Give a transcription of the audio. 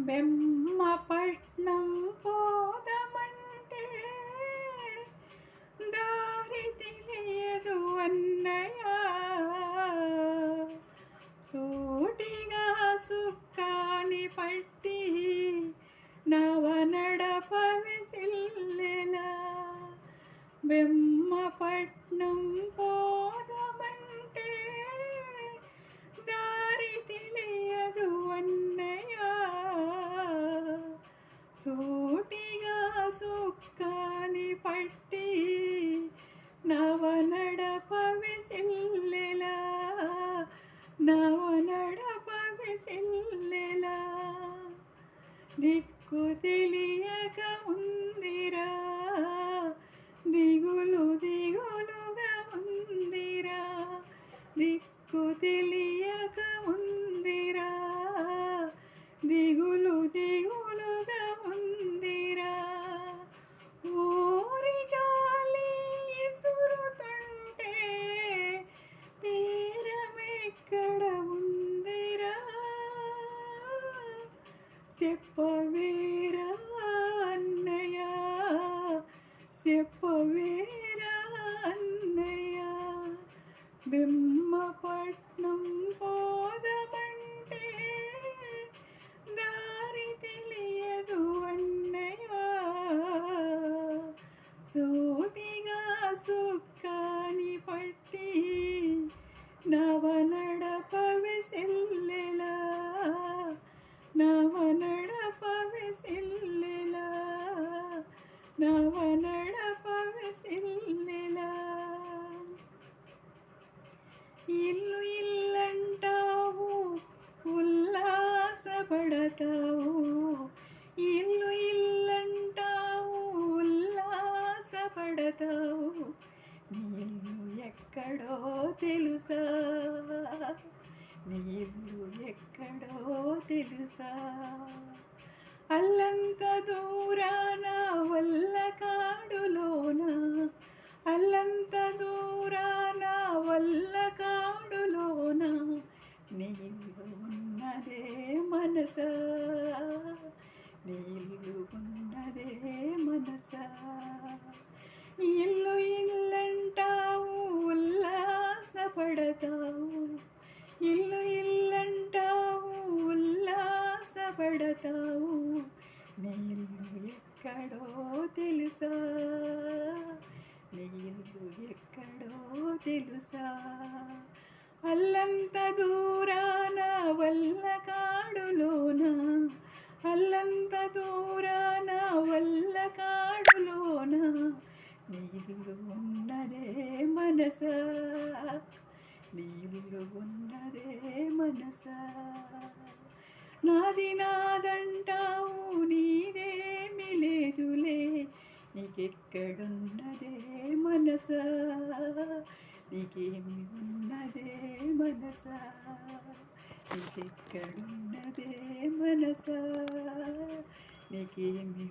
బెమ్మపట్నం పోదమంటే దారి తెలియదు అన్నయ్య, సూటిగా సుక్కాని పట్టి నవనడప విసిల్లెలా. బెమ్మపట్నం పోదమంటే దారి తెలియదు అన్నయ్య, సూటిగా సుక్కాని పట్టి నవనడప విసిల్లెలా, నవనడప విసిల్లెలా. దిక్కు తెలియక ఉందిరా, దిగులు దిగులుగా ఉందిరా, దిక్కు తెలియక ఉందిరా, దిగులు దిగులుగా ఉందిరా. ఊరి గాలి ఇసురుతుంటే తీరమెక్కడ ఉందిరా, చెప్పవేరా అన్నయ్య, చెప్పవేరా అన్నయ్య. బెమ్మపట్నం పోదమంటే దారి తెలియదు అన్నయ్య, సూటిగా సుక్కాని పట్టి నవనడప విసిల్లెలా, నవనడప విసిల్లెలా, నవనడప విసిల్లెలా. ఇల్లు ఇల్లంటావు ఉల్లాసపడతావు, ఇల్లు ఇల్లంటావు ఉల్లాసపడతావు, నీ ఇల్లు ఎక్కడో తెలుసా, నీ ఇల్లు ఎక్కడో తెలుసా. అల్లంత దూరాన వల్లకాడులోన, అల్లంత దూరాన వల్లకాడులోన నీ ఇల్లు ఉన్నదే మనసా, నీ ఇల్లు ఉన్నదే మనసా. ఇల్లు ఇల్లంటావు ఉల్లాసపడతావు, ఇల్లు ఇల్లంటావు ఉల్లాసపడతావు, నీ ఇల్లు ఎక్కడో తెలుసా, నీ ఇల్లు ఎక్కడో తెలుసా. అల్లంత దూరాన వల్లకాడులోన, అల్లంత దూరాన వల్లకాడులోన నీ ఇల్లు ఉన్నదే మనసా, నీ ఇల్లు ఉన్నదే మనసా. నాది నాదంటావు నీదేమి లేదులే, నీకెక్కడున్నదే మనసా, నీకేమి ఉన్నదే మనసా, నీకెక్కడున్నదే మనసా, నీకేమి